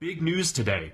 Big news today.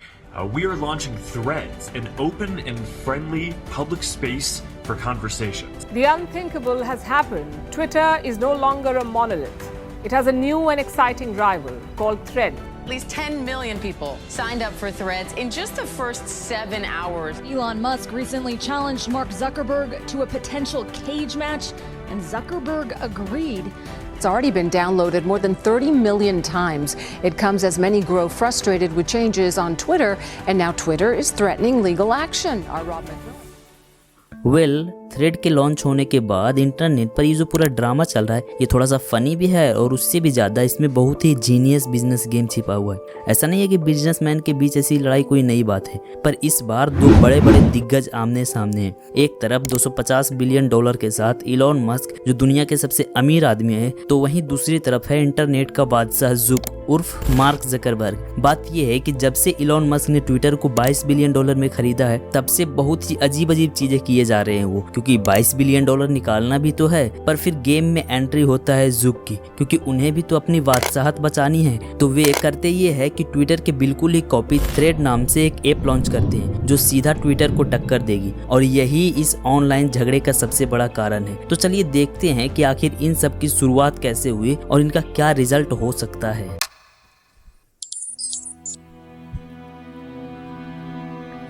We are launching Threads, an open and friendly public space for conversations. The unthinkable has happened. Twitter is no longer a monolith. It has a new and exciting rival called Threads. At least 10 million people signed up for Threads in just the first 7 hours. Elon Musk recently challenged Mark Zuckerberg to a potential cage match, and Zuckerberg agreed. It's already been downloaded more than 30 million times. It comes as many grow frustrated with changes on Twitter, and now Twitter is threatening legal action. Our Rob McMillan. Thread के launch होने के बाद internet पर ये जो पूरा drama चल रहा है ये थोड़ा सा फनी भी है और उससे भी ज़्यादा इसमें बहुत ही जीनियस बिजनेस गेम छिपा हुआ है। ऐसा नहीं है कि बिजनेसमैन के बीच ऐसी लड़ाई कोई नई बात है, पर इस बार दो बड़े बड़े दिग्गज आमने सामने हैं। एक तरफ $250 बिलियन के साथ इलॉन मस्क जो दुनिया के सबसे अमीर आदमी है, तो वहीं दूसरी तरफ है इंटरनेट का बादशाह ज़ुक उर्फ मार्क ज़करबर्ग। बात यह है कि जब से इलॉन मस्क ने ट्विटर को $22 बिलियन में खरीदा है तब से बहुत ही अजीब अजीब चीजें किए जा रहे हैं वो, क्योंकि $22 बिलियन निकालना भी तो है, पर फिर गेम में एंट्री होता है ज़ुक की, क्योंकि उन्हें भी तो अपनी बादशाहत बचानी है। तो वे करते ये है कि ट्विटर के बिल्कुल ही कॉपी थ्रेड नाम से एक ऐप लॉन्च करते हैं जो सीधा ट्विटर को टक्कर देगी, और यही इस ऑनलाइन झगड़े का सबसे बड़ा कारण है। तो चलिए देखते हैं कि आखिर इन सब की शुरुआत कैसे हुई और इनका क्या रिजल्ट हो सकता है।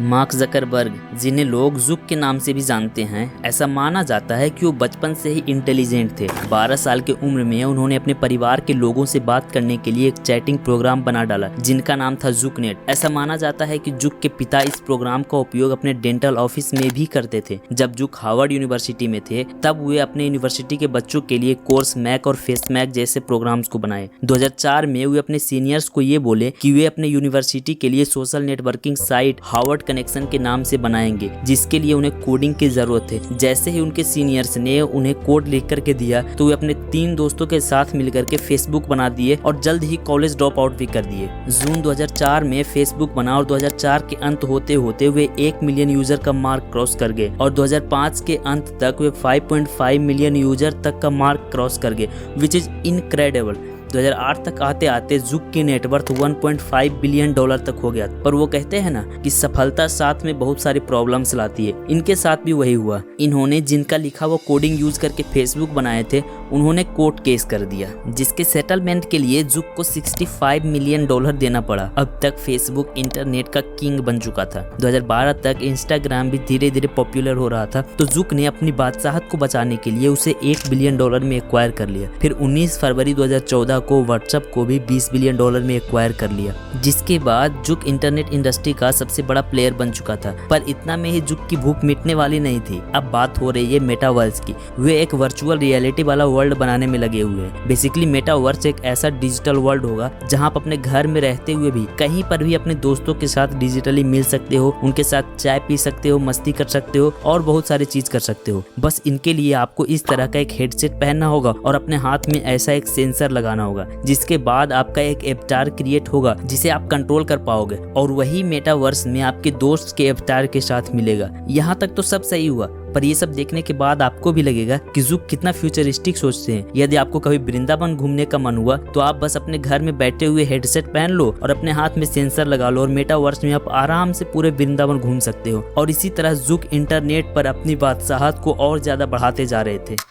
मार्क ज़करबर्ग, जिन्हें लोग ज़ुक के नाम से भी जानते हैं, ऐसा माना जाता है कि वो बचपन से ही इंटेलिजेंट थे। 12 साल की उम्र में उन्होंने अपने परिवार के लोगों से बात करने के लिए एक चैटिंग प्रोग्राम बना डाला जिनका नाम था ज़ुकनेट। ऐसा माना जाता है कि ज़ुक के पिता इस प्रोग्राम का उपयोग अपने डेंटल ऑफिस में भी करते थे। जब ज़ुक हार्वर्ड यूनिवर्सिटी में थे तब वे अपने यूनिवर्सिटी के बच्चों के लिए कोर्स मैक और फेस मैक जैसे प्रोग्राम्स को बनाए। 2004 में वे अपने सीनियर्स को ये बोले कि वे अपने यूनिवर्सिटी के लिए social networking site Harvard connection के नाम से बनाएंगे, जिसके लिए उन्हें कोडिंग की जरूरत है। जैसे ही उनके सीनियर्स ने उन्हें कोड लिख करके दिया तो वे अपने 3 दोस्तों के साथ मिलकर के फेसबुक बना दिए और जल्द ही कॉलेज ड्रॉप आउट भी कर दिए। जून 2004 में फेसबुक बना और 2004 के अंत होते होते वे 1 मिलियन यूजर का मार्क क्रॉस कर गए और 2005 के अंत तक वे 5.5 मिलियन यूजर तक का मार्क क्रॉस कर गए, विच इज इनक्रेडिबल। 2008 तक आते आते ज़ुक की नेटवर्थ $1.5 बिलियन तक हो गया। पर वो कहते हैं ना कि सफलता साथ में बहुत सारी प्रॉब्लम्स लाती है, इनके साथ भी वही हुआ। इन्होंने जिनका लिखा वो कोडिंग यूज करके फेसबुक बनाए थे, उन्होंने कोर्ट केस कर दिया जिसके सेटलमेंट के लिए ज़ुक को $65 मिलियन देना पड़ा। अब तक फेसबुक इंटरनेट का किंग बन चुका था। 2012 तक इंस्टाग्राम भी धीरे धीरे पॉपुलर हो रहा था, तो ज़ुक ने अपनी बादशाहत को बचाने के लिए उसे $1 बिलियन में एक्वायर कर लिया। फिर 19 फरवरी 2014 को व्हाट्सएप को भी $20 बिलियन में एक्वायर कर लिया, जिसके बाद ज़ुक इंटरनेट इंडस्ट्री का सबसे बड़ा प्लेयर बन चुका था। पर इतना में ही ज़ुक की भूख मिटने वाली नहीं थी। अब बात हो रही है मेटावर्स की। वे एक वर्चुअल रियलिटी वाला वर्ल्ड बनाने में लगे हुए हैं। बेसिकली मेटावर्स एक ऐसा डिजिटल वर्ल्ड होगा जहां आप अपने घर में रहते हुए भी कहीं पर भी अपने दोस्तों के साथ डिजिटली मिल सकते हो, उनके साथ चाय पी सकते हो, मस्ती कर सकते हो और बहुत सारी चीज कर सकते हो। बस इनके लिए आपको इस तरह का एक हेडसेट पहनना होगा और अपने हाथ में ऐसा एक सेंसर लगाना होगा, जिसके बाद आपका एक एवतार क्रिएट होगा जिसे आप कंट्रोल कर पाओगे और वही मेटावर्स में आपके दोस्त के एवतार के साथ मिलेगा। यहाँ तक तो सब सही हुआ, पर ये सब देखने के बाद आपको भी लगेगा कि ज़ुक कितना फ्यूचरिस्टिक सोचते हैं। यदि आपको कभी वृंदावन घूमने का मन हुआ तो आप बस अपने घर में बैठे हुए हेडसेट पहन लो और अपने हाथ में सेंसर लगा लो और मेटावर्स में आप आराम से पूरे वृंदावन घूम सकते हो। और इसी तरह ज़ुक इंटरनेट पर अपनी बादशाहत को और ज्यादा बढ़ाते जा रहे थे।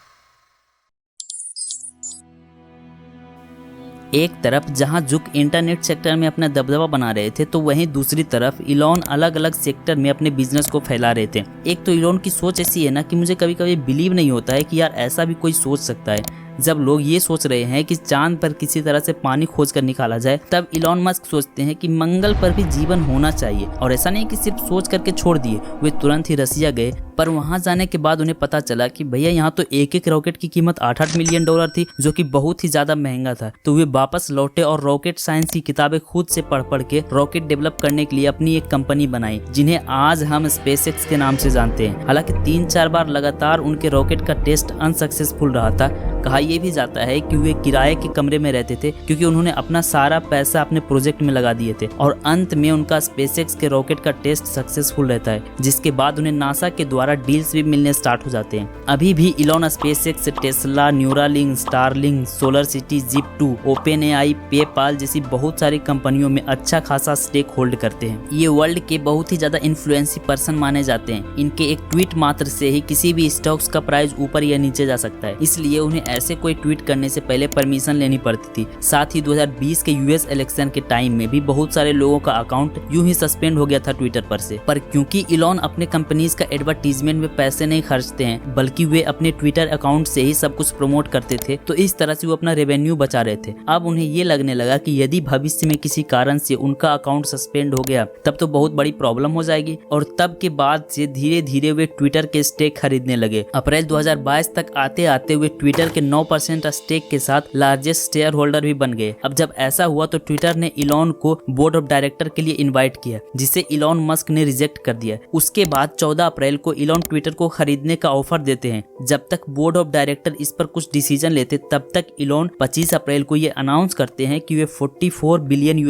एक तरफ जहां ज़ुक इंटरनेट सेक्टर में अपना दबदबा बना रहे थे, तो वहीं दूसरी तरफ इलॉन अलग अलग सेक्टर में अपने बिजनेस को फैला रहे थे। एक तो इलॉन की सोच ऐसी है ना कि मुझे कभी कभी बिलीव नहीं होता है कि यार ऐसा भी कोई सोच सकता है। जब लोग ये सोच रहे हैं कि चांद पर किसी तरह से पानी खोज कर निकाला जाए, तब इलॉन मस्क सोचते हैं कि मंगल पर भी जीवन होना चाहिए। और ऐसा नहीं कि सिर्फ सोच करके छोड़ दिए, वे तुरंत ही रसिया गए। पर वहां जाने के बाद उन्हें पता चला कि भैया यहाँ तो एक एक रॉकेट की कीमत $8-8 मिलियन थी, जो कि बहुत ही ज्यादा महंगा था। तो वे वापस लौटे और रॉकेट साइंस की किताबें खुद से पढ़ के रॉकेट डेवलप करने के लिए अपनी एक कंपनी बनाई, जिन्हें आज हम स्पेसएक्स के नाम से जानते हैं। हालांकि 3-4 बार लगातार उनके रॉकेट का टेस्ट अनसक्सेसफुल रहा था। कहा यह भी जाता है कि वे किराए के कमरे में रहते थे क्योंकि उन्होंने अपना सारा पैसा अपने प्रोजेक्ट में लगा दिए थे और अंत में उनका स्पेसएक्स के रॉकेट का टेस्ट सक्सेसफुल रहता है, जिसके बाद उन्हें नासा के द्वारा डील्स भी मिलने स्टार्ट हो जाते हैं। अभी भी Elon SpaceX, Tesla, Neuralink, Starlink, solar city, Zip2, OpenAI, PayPal जैसी बहुत सारी कंपनियों में अच्छा खासा स्टेक होल्ड करते हैं। ये वर्ल्ड के बहुत ही ज्यादा इन्फ्लुएंसी पर्सन माने जाते हैं। इनके एक ट्वीट मात्र से ही किसी भी स्टॉक्स का प्राइस ऊपर या नीचे जा सकता है, इसलिए उन्हें ऐसे कोई ट्वीट करने से पहले परमिशन लेनी पड़ती थी। साथ ही 2020 के यूएस इलेक्शन के टाइम में भी बहुत सारे लोगों का अकाउंट यूं ही सस्पेंड हो गया था ट्विटर पर से। पर क्योंकि इलॉन अपने कंपनीज का एडवर्टीजमेंट में पैसे नहीं खर्चते हैं, बल्कि वे अपने ट्विटर अकाउंट से ही सब कुछ प्रमोट करते थे, तो इस तरह से वो अपना रेवेन्यू बचा रहे थे। अब उन्हें ये लगने लगा कि यदि भविष्य में किसी कारण से उनका अकाउंट सस्पेंड हो गया तब तो बहुत बड़ी प्रॉब्लम हो जाएगी, और तब के बाद से धीरे धीरे वे ट्विटर के स्टेक खरीदने लगे। अप्रैल 2022 तक आते आते वे ट्विटर के 9% स्टेक के साथ लार्जेस्ट शेयर होल्डर भी बन गए। अब जब ऐसा हुआ तो ट्विटर ने इलॉन को बोर्ड ऑफ डायरेक्टर के लिए इनवाइट किया, जिसे इलॉन मस्क ने रिजेक्ट कर दिया। उसके बाद 14 अप्रैल को इलॉन ट्विटर को खरीदने का ऑफर देते हैं। जब तक बोर्ड ऑफ डायरेक्टर इस पर कुछ डिसीजन लेते तब तक इलॉन 25 अप्रैल को ये अनाउंस करते हैं कि वे $44 बिलियन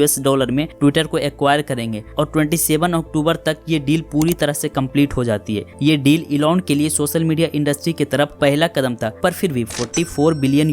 में ट्विटर को एक्वायर करेंगे, और 27 अक्टूबर तक ये डील पूरी तरह से कंप्लीट हो जाती है। ये डील इलॉन के लिए सोशल मीडिया इंडस्ट्री की तरफ पहला कदम था, पर फिर भी $44 बिलियन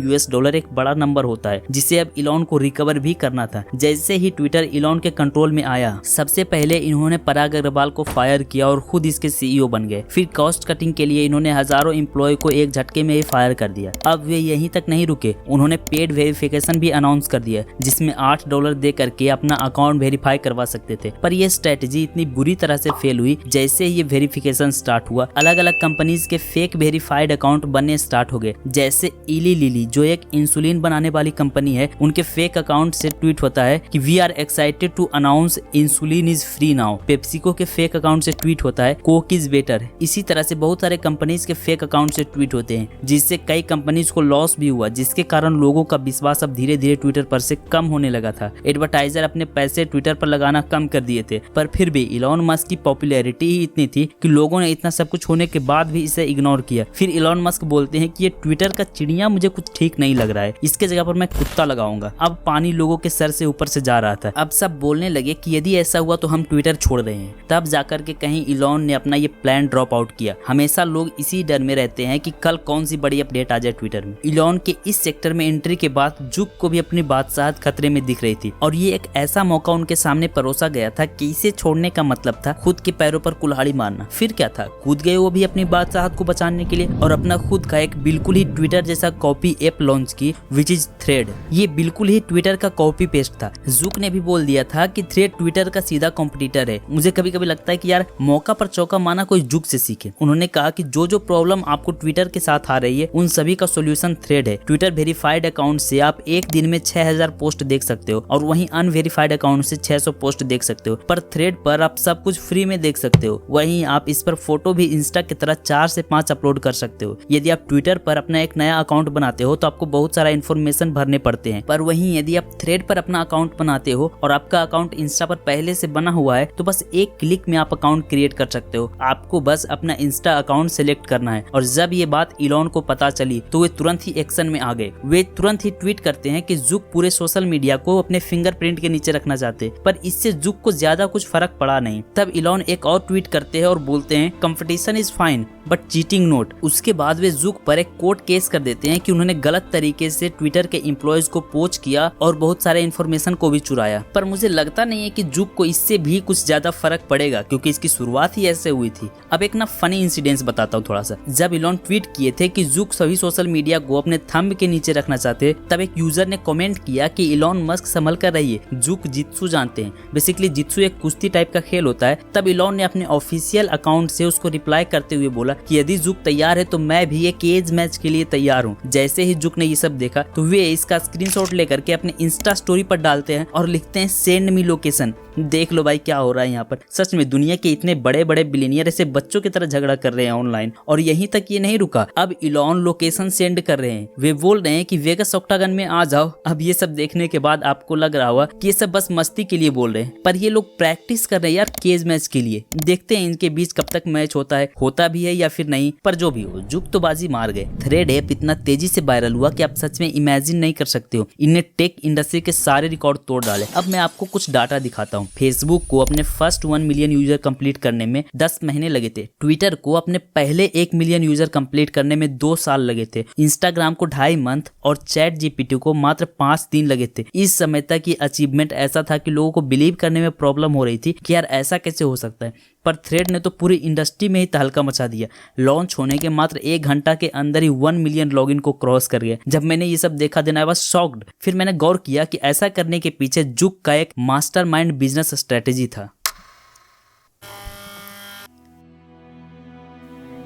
एक बड़ा नंबर होता है, जिसे अब इलॉन को रिकवर भी करना था। जैसे ही ट्विटर इलॉन के कंट्रोल में आया, सबसे पहले इन्होंने पराग अग्रवाल को फायर किया और खुद इसके सीईओ बन गए। फिर कॉस्ट कटिंग के लिए इन्होंने हजारों एम्प्लॉय को एक झटके में ही फायर कर दिया। अब वे यहीं तक नहीं रुके, उन्होंने पेड वेरिफिकेशन भी अनाउंस कर दिया, जिसमें $8 दे करके अपना अकाउंट वेरीफाई करवा सकते थे। पर यह स्ट्रेटजी इतनी बुरी तरह से फेल हुई। जैसे ये वेरिफिकेशन स्टार्ट हुआ, अलग अलग कंपनीज के फेक वेरीफाइड अकाउंट बनने स्टार्ट हो गए। जैसे इली लिली, जो एक इंसुलिन बनाने वाली कंपनी है, उनके फेक अकाउंट से ट्वीट होता है कि we are excited to announce insulin is free now. PepsiCo के फेक अकाउंट से ट्वीट होता है कोक इज बेटर। इसी तरह से बहुत सारे कंपनीज के फेक अकाउंट से ट्वीट होते हैं, जिससे कई कंपनीज को लॉस भी हुआ, जिसके कारण लोगों का विश्वास अब धीरे धीरे ट्विटर पर से कम होने लगा था। एडवर्टाइजर अपने पैसे ट्विटर पर लगाना कम कर दिए थे, पर फिर भी इलॉन मस्क की पॉपुलैरिटी ही इतनी थी कि लोगों ने इतना सब कुछ होने के बाद भी इसे इग्नोर किया। फिर इलॉन मस्क बोलते हैं कि ये ट्विटर का चिड़िया मुझे कुछ ठीक नहीं लग रहा है, इसके जगह पर मैं कुत्ता लगाऊंगा। अब पानी लोगों के सर से ऊपर से जा रहा था। अब सब बोलने लगे कि यदि ऐसा हुआ तो हम ट्विटर छोड़ रहे हैं। तब जाकर के कहीं इलॉन ने अपना ये प्लान ड्रॉप आउट किया। हमेशा लोग इसी डर में रहते हैं कि कल कौन सी बड़ी अपडेट आ जाए ट्विटर में। इलॉन के इस सेक्टर में एंट्री के बाद जुक को भी अपनी बादशाहत खतरे में दिख रही थी, और ये एक ऐसा मौका उनके सामने परोसा गया था कि इसे छोड़ने का मतलब था खुद के पैरों पर कुल्हाड़ी मारना। फिर क्या था, कूद गए वो भी अपनी बादशाहत को बचाने के लिए, और अपना खुद का एक बिल्कुल ही ट्विटर जैसा कॉपी ऐप लॉन्च की, विच इज थ्रेड। ये बिल्कुल ही ट्विटर का कॉपी पेस्ट था। जुक ने भी बोल दिया था कि थ्रेड ट्विटर का सीधा कॉम्पिटिटर है। मुझे कभी कभी लगता है कि यार मौका पर चौका मारना कोई जुक से सीखे। उन्होंने कहा कि जो प्रॉब्लम आपको ट्विटर के साथ आ रही है उन सभी का सोल्यूशन थ्रेड है। ट्विटर वेरीफाइड अकाउंट से आप एक दिन में 6000 पोस्ट देख सकते हो, और वहीं अनवेरीफाइड अकाउंट से 600 पोस्ट देख सकते हो। पर थ्रेड पर आप सब कुछ फ्री में देख सकते हो। वहीं आप इस पर फोटो भी इंस्टा की तरह 4 से 5 अपलोड कर सकते हो। यदि आप ट्विटर पर अपना एक नया अकाउंट बनाते हो तो आपको बहुत सारा इन्फॉर्मेशन भरने पड़ते हैं, पर वहीं यदि आप थ्रेड पर अपना अकाउंट बनाते हो और आपका अकाउंट इंस्टा पर पहले से बना हुआ है तो बस एक क्लिक में आप अकाउंट क्रिएट कर सकते हो। आपको बस अपना इंस्टा अकाउंट सिलेक्ट करना है। और जब ये बात इलॉन को पता चली तो वे तुरंत ही एक्शन में आ गए। वे तुरंत ही ट्वीट करते हैं कि जुक पूरे सोशल मीडिया को अपने फिंगरप्रिंट के नीचे रखना चाहते, पर इससे जुक को ज्यादा कुछ फर्क पड़ा नहीं। तब इलॉन एक और ट्वीट करते हैं और बोलते हैं competition is fine but cheating note. उसके बाद वे जुक पर एक कोर्ट केस कर देते हैं कि उन्होंने गलत तरीके से ट्विटर के एम्प्लॉयज को पोच किया और बहुत सारे इन्फॉर्मेशन को भी चुराया। पर मुझे लगता नहीं है कि जुक को इससे भी कुछ ज्यादा फर्क पड़ेगा, क्योंकि इसकी शुरुआत ही ऐसे हुई थी। अब एक ना फनी इंसिडेंस बताता हूँ थोड़ा सा। जब इलॉन ट्वीट किए थे कि जुक सभी सोशल मीडिया को अपने थंब के नीचे रखना चाहते, तब एक यूजर ने कमेंट किया कि इलॉन मस्क संभल कर रहिए, जुक जित्सु जानते हैं। बेसिकली जित्सु एक कुश्ती टाइप का खेल होता है। तब इलॉन ने अपने ऑफिशियल अकाउंट से उसको रिप्लाई करते हुए बोला कि यदि जुक तैयार है तो मैं भी एक केज मैच के लिए तैयार हूँ। जैसे ही जुक ने ये सब देखा तो वे इसका स्क्रीनशॉट लेकर के अपने इंस्टा स्टोरी पर डालते हैं और लिखते हैं सेंड मी लोकेशन। देख लो भाई क्या हो रहा है यहाँ पर। सच में दुनिया के इतने बड़े बड़े बिलियनियर ऐसे बच्चों की तरह झगड़ा कर रहे हैं ऑनलाइन। और यहीं तक ये नहीं रुका, अब इलॉन लोकेशन सेंड कर रहे हैं। वे बोल रहे हैं कि वेगस ऑक्टागन में आ जाओ। अब ये सब देखने के बाद आपको लग रहा होगा कि ये सब बस मस्ती के लिए बोल रहे हैं, पर ये लोग प्रैक्टिस कर रहे हैं यार केज मैच के लिए। देखते हैं इनके बीच कब तक मैच होता भी है या फिर नहीं, पर जो भी हो जुग तो बाजी मार गए। थ्रेड ऐप इतना तेजी से वायरल हुआ कि आप सच में इमेजिन नहीं कर सकते हो। इनने टेक इंडस्ट्री के सारे रिकॉर्ड तोड़ डाले। अब मैं आपको कुछ डाटा दिखाता हूँ। फेसबुक को अपने फर्स्ट 1 मिलियन यूजर कंप्लीट करने में 10 महीने लगे थे। ट्विटर को अपने पहले 1 मिलियन यूजर कंप्लीट करने में 2 साल लगे थे। इंस्टाग्राम को 2.5 मंथ और चैट जीपीटी को मात्र 5 दिन लगे थे। इस समय तक ये अचीवमेंट ऐसा था कि लोगों को बिलीव करने में प्रॉब्लम हो रही थी कि यार ऐसा कैसे हो सकता है, पर थ्रेड ने तो पूरी इंडस्ट्री में ही तहलका मचा दिया। लॉन्च होने के मात्र 1 घंटा के अंदर ही 1 मिलियन लॉगिन को क्रॉस कर गया। जब मैंने ये सब देखा देन आई वाज शॉक्ड। फिर मैंने गौर किया कि ऐसा करने के पीछे जुग का एक मास्टरमाइंड बिजनेस स्ट्रेटेजी था।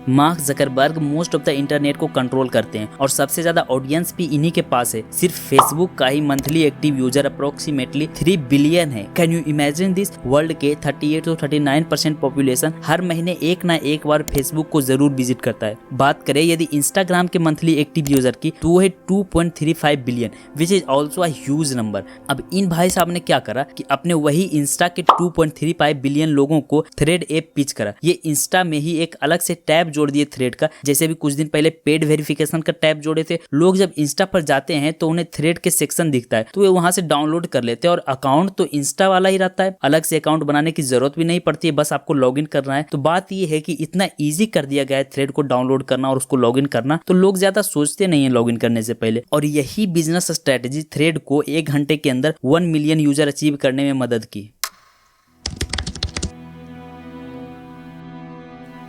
Mark Zuckerberg most of the internet को कंट्रोल करते हैं और सबसे ज्यादा ऑडियंस भी इन्हीं के पास है। सिर्फ फेसबुक का ही monthly active user approximately 3 billion है। Can you imagine this? World के 38 to 39% पॉपुलेशन हर महीने एक ना एक बार फेसबुक को जरूर विजिट करता है। बात करें यदि इंस्टाग्राम के मंथली एक्टिव यूजर की तो वो है 2.35 billion, which is also a huge number. अब इन भाई साहब ने क्या करा कि अपने वही इंस्टा के 2.35 बिलियन लोगों को थ्रेड ऐप पिच करा। ये इंस्टा में ही एक अलग से टैब जोड़ दिए थ्रेड का। जैसे भी कुछ दिन पहले पेड वेरिफिकेशन का टैब जोड़े थे। लोग जब इंस्टा पर जाते हैं तो उन्हें थ्रेड के सेक्शन दिखता है, तो वे वहां से डाउनलोड कर लेते हैं और अकाउंट तो इंस्टा वाला ही रहता है। अलग से अकाउंट बनाने की जरूरत भी नहीं पड़ती है, बस आपको लॉगिन करना है। तो बात यह है कि इतना ईजी कर दिया गया है थ्रेड को डाउनलोड करना और उसको लॉगिन करना, तो लोग ज्यादा सोचते नहीं है लॉगिन करने से पहले। और यही बिजनेस स्ट्रेटेजी थ्रेड को 1 घंटे के अंदर 1 मिलियन यूजर अचीव करने में मदद की।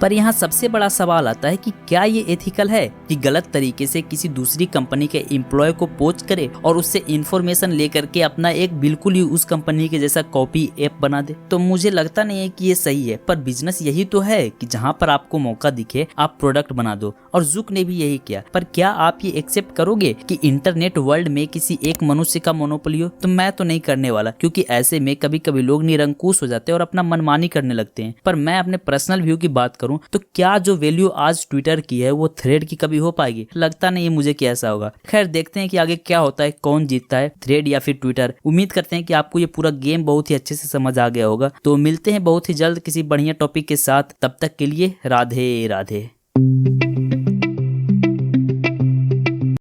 पर यहाँ सबसे बड़ा सवाल आता है कि क्या ये एथिकल है कि गलत तरीके से किसी दूसरी कंपनी के एम्प्लॉय को पोच करे और उससे इंफॉर्मेशन लेकर के अपना एक बिल्कुल ही उस कंपनी के जैसा कॉपी ऐप बना दे? तो मुझे लगता नहीं है कि ये सही है, पर बिजनेस यही तो है कि जहाँ पर आपको मौका दिखे आप प्रोडक्ट बना दो, और जुक ने भी यही किया। पर क्या आप ये एक्सेप्ट करोगे कि इंटरनेट वर्ल्ड में किसी एक मनुष्य का मोनोपोली हो? तो मैं तो नहीं करने वाला, क्योंकि ऐसे में कभी कभी लोग निरंकुश हो जाते हैं और अपना मनमानी करने लगते हैं। पर मैं अपने पर्सनल व्यू की बात करूं तो क्या जो वैल्यू आज ट्विटर की है वो थ्रेड की कभी हो पाएगी? लगता नहीं है मुझे कि ऐसा होगा। खैर देखते हैं कि आगे क्या होता है, कौन जीतता है, थ्रेड या फिर ट्विटर। उम्मीद करते हैं कि आपको ये पूरा गेम बहुत ही अच्छे से समझ आ गया होगा। तो मिलते हैं बहुत ही जल्द किसी बढ़िया टॉपिक के साथ, तब तक के लिए राधे राधे।